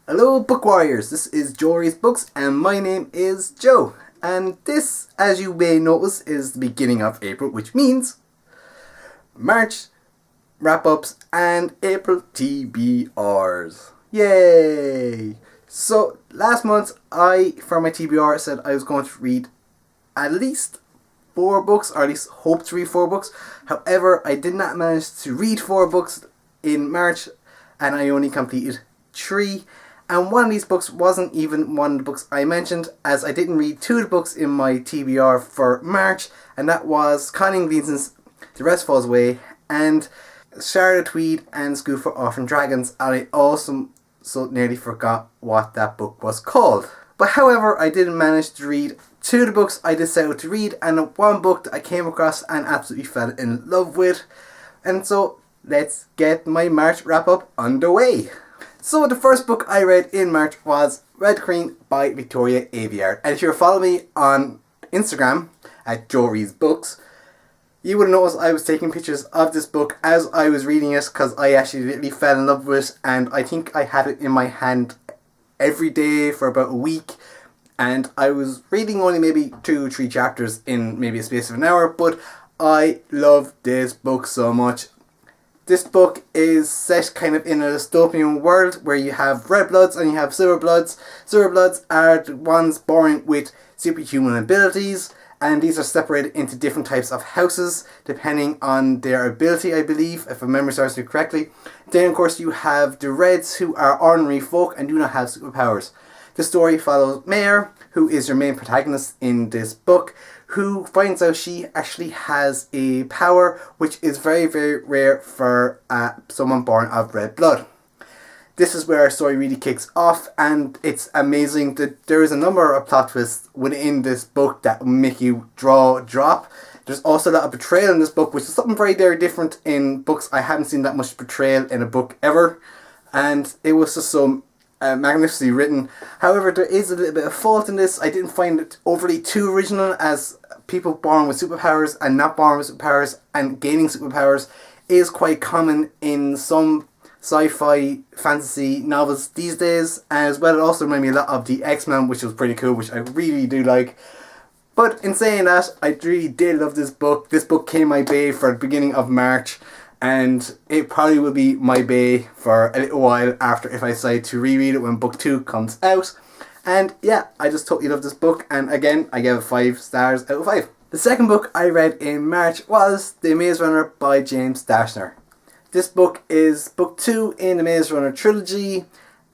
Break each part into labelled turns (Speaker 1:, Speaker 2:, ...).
Speaker 1: Hello book warriors, this is JoeReadsBooks and my name is Joe. And this, as you may notice, is the beginning of April, which means March wrap-ups and April TBRs. Yay! So last month for my TBR, said I was going to read at least 4 books, or at least hope to read 4 books. However, I did not manage to read 4 books in March and I only completed 3. And one of these books wasn't even one of the books I mentioned, as I didn't read 2 of the books in my TBR for March, and that was Colin Gleason's The Rest Falls Away and Charlotte Tweed and School for Orphan Dragons, and I also nearly forgot what that book was called. But however, I did manage to read 2 of the books I did set out to read, and one book that I came across and absolutely fell in love with. And so let's get my March wrap up underway. So the first book I read in March was Red Queen by Victoria Aveyard. And if you're following me on Instagram at JoeReadsBooks, you would notice I was taking pictures of this book as I was reading it, because I actually literally fell in love with it, and I think I had it in my hand every day for about a week, and I was reading only maybe 2 or 3 chapters in maybe a space of an hour, but I love this book so much. This book is set kind of in a dystopian world where you have red bloods and you have silver bloods. Silver bloods are the ones born with superhuman abilities, and these are separated into different types of houses depending on their ability, I believe, if my memory serves me correctly. Then of course you have the reds, who are ordinary folk and do not have superpowers. The story follows Mare, who is your main protagonist in this book, who finds out she actually has a power which is very, very rare for someone born of red blood. This is where our story really kicks off, and it's amazing that there is a number of plot twists within this book that make you drop. There's also a lot of betrayal in this book, which is something very, very different in books. I haven't seen that much betrayal in a book ever, and it was just so magnificently written. However, there is a little bit of fault in this. I didn't find it overly too original, as people born with superpowers and not born with superpowers and gaining superpowers is quite common in some sci-fi fantasy novels these days. As well, it also reminded me a lot of the X-Men, which was pretty cool, which I really do like. But in saying that, I really did love this book. This book came my bay for the beginning of March, and it probably will be my bay for a little while after, if I decide to reread it when book 2 comes out. And yeah, I just totally love this book, and again, I gave it 5 stars out of 5. The second book I read in March was The Maze Runner by James Dashner. This book is book 2 in the Maze Runner trilogy,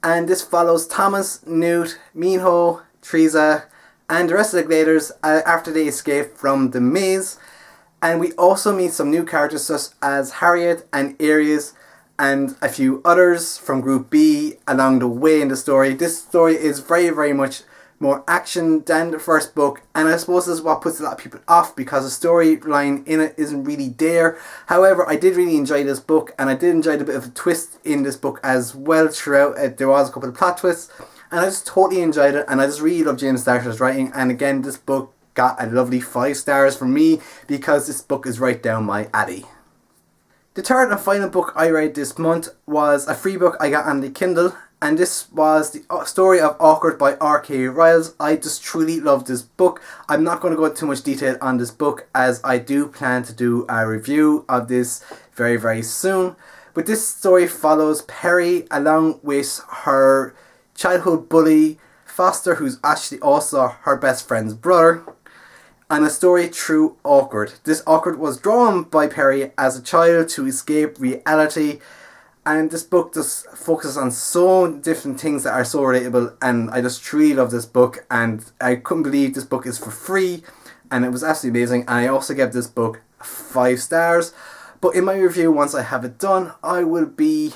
Speaker 1: and this follows Thomas, Newt, Minho, Teresa, and the rest of the Gladers after they escape from the maze. And we also meet some new characters such as Harriet and Aries and a few others from Group B along the way in the story. This story is very, very much more action than the first book, and I suppose this is what puts a lot of people off, because the storyline in it isn't really there. However, I did really enjoy this book, and I did enjoy the bit of a twist in this book as well throughout it. There was a couple of plot twists, and I just totally enjoyed it, and I just really love James Dashner's writing. And again, this book got a lovely 5 stars from me, because this book is right down my alley. The third and final book I read this month was a free book I got on the Kindle, and this was The Story of Awkward by R.K. Riles. I just truly love this book. I'm not going to go into too much detail on this book, as I do plan to do a review of this very, very soon. But this story follows Perry along with her childhood bully Foster, who's actually also her best friend's brother, and a story through Awkward. This Awkward was drawn by Perry as a child to escape reality, and this book just focuses on so different things that are so relatable, and I just truly love this book, and I couldn't believe this book is for free, and it was absolutely amazing. And I also gave this book 5 stars, but in my review, once I have it done, I will be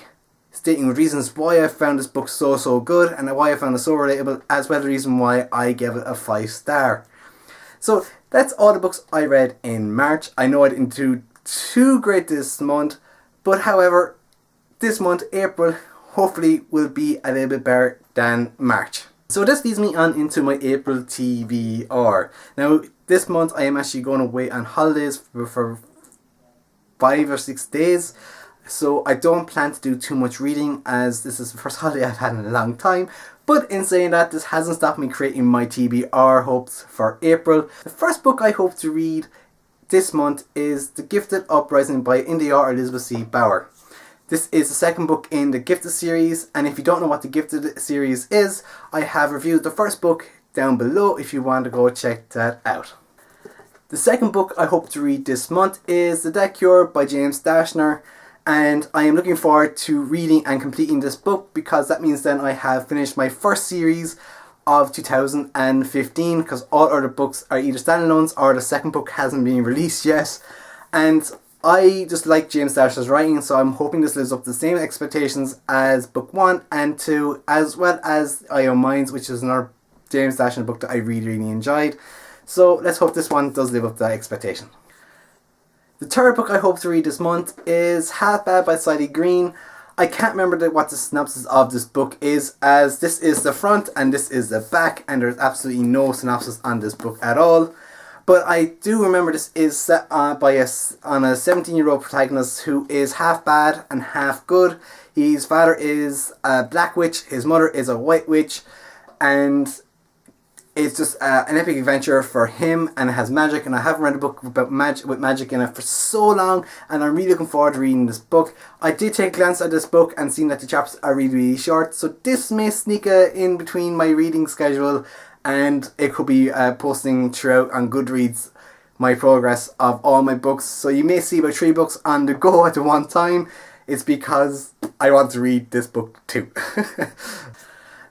Speaker 1: stating reasons why I found this book so good, and why I found it so relatable, as well as the reason why I gave it a 5 star. So that's all the books I read in March. I know I didn't do too great this month, but however, this month, April, hopefully will be a little bit better than March. So this leads me on into my April TBR. Now, this month I am actually going away on holidays for 5 or 6 days. so I don't plan to do too much reading as this is the first holiday I've had in a long time. But in saying that, this hasn't stopped me creating my TBR hopes for April. The first book I hope to read this month is The Gifted Uprising by India Elizabeth C. Bauer. This is the second book in the Gifted series, and if you don't know what the Gifted series is, I have reviewed the first book down below if you want to go check that out. The second book I hope to read this month is The Death Cure by James Dashner, and I am looking forward to reading and completing this book because that means then I have finished my first series of 2015, because all other books are either standalones or the second book hasn't been released yet. And I just like James Dashner's writing, so I'm hoping this lives up to the same expectations as book 1 and 2, as well as I Own Minds, which is another James Dashner book that I really enjoyed. So let's hope this one does live up to that expectation. The third book I hope to read this month is Half Bad by Sadie Green. I can't remember what the synopsis of this book is, as this is the front and this is the back, and there's absolutely no synopsis on this book at all. But I do remember this is set on a 17-year-old protagonist who is half bad and half good. His father is a black witch, his mother is a white witch, and it's just an epic adventure for him, and it has magic, and I haven't read a book about magic in it for so long, and I'm really looking forward to reading this book. I did take a glance at this book and seen that the chapters are really short, so this may sneak in between my reading schedule, and it could be posting throughout on Goodreads my progress of all my books. So you may see about 3 books on the go at the one time. It's because I want to read this book too.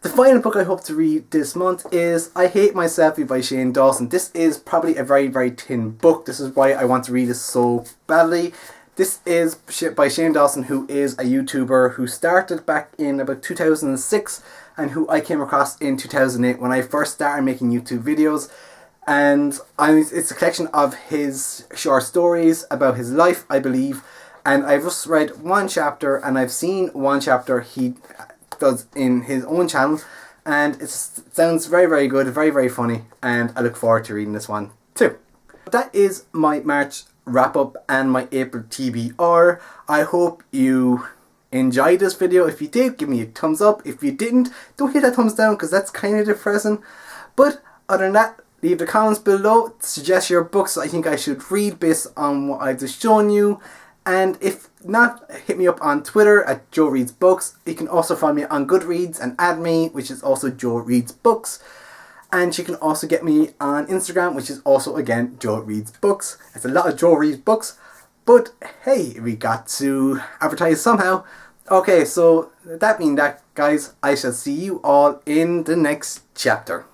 Speaker 1: The final book I hope to read this month is I Hate My Selfie by Shane Dawson. This is probably a very thin book. This is why I want to read this so badly. This is by Shane Dawson, who is a YouTuber who started back in about 2006 and who I came across in 2008 when I first started making YouTube videos. And it's a collection of his short stories about his life, I believe. And I've just read one chapter, and I've seen one chapter he does in his own channel, and it sounds very good, very funny, and I look forward to reading this one too. That is my March wrap up and my April TBR. I hope you enjoyed this video. If you did, give me a thumbs up. If you didn't, don't hit that thumbs down because that's kind of depressing. But other than that, leave the comments below, suggest your books I think I should read based on what I've just shown you. And if not, hit me up on Twitter at JoeReadsBooks. You can also find me on Goodreads and add me, which is also JoeReadsBooks. And you can also get me on Instagram, which is also again JoeReadsBooks. It's a lot of JoeReadsBooks, but hey, we got to advertise somehow. Okay, so that being that, guys, I shall see you all in the next chapter.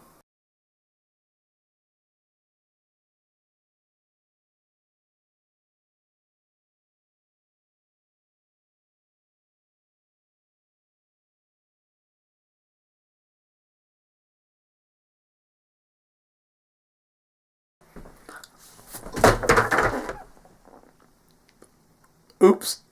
Speaker 1: Oops.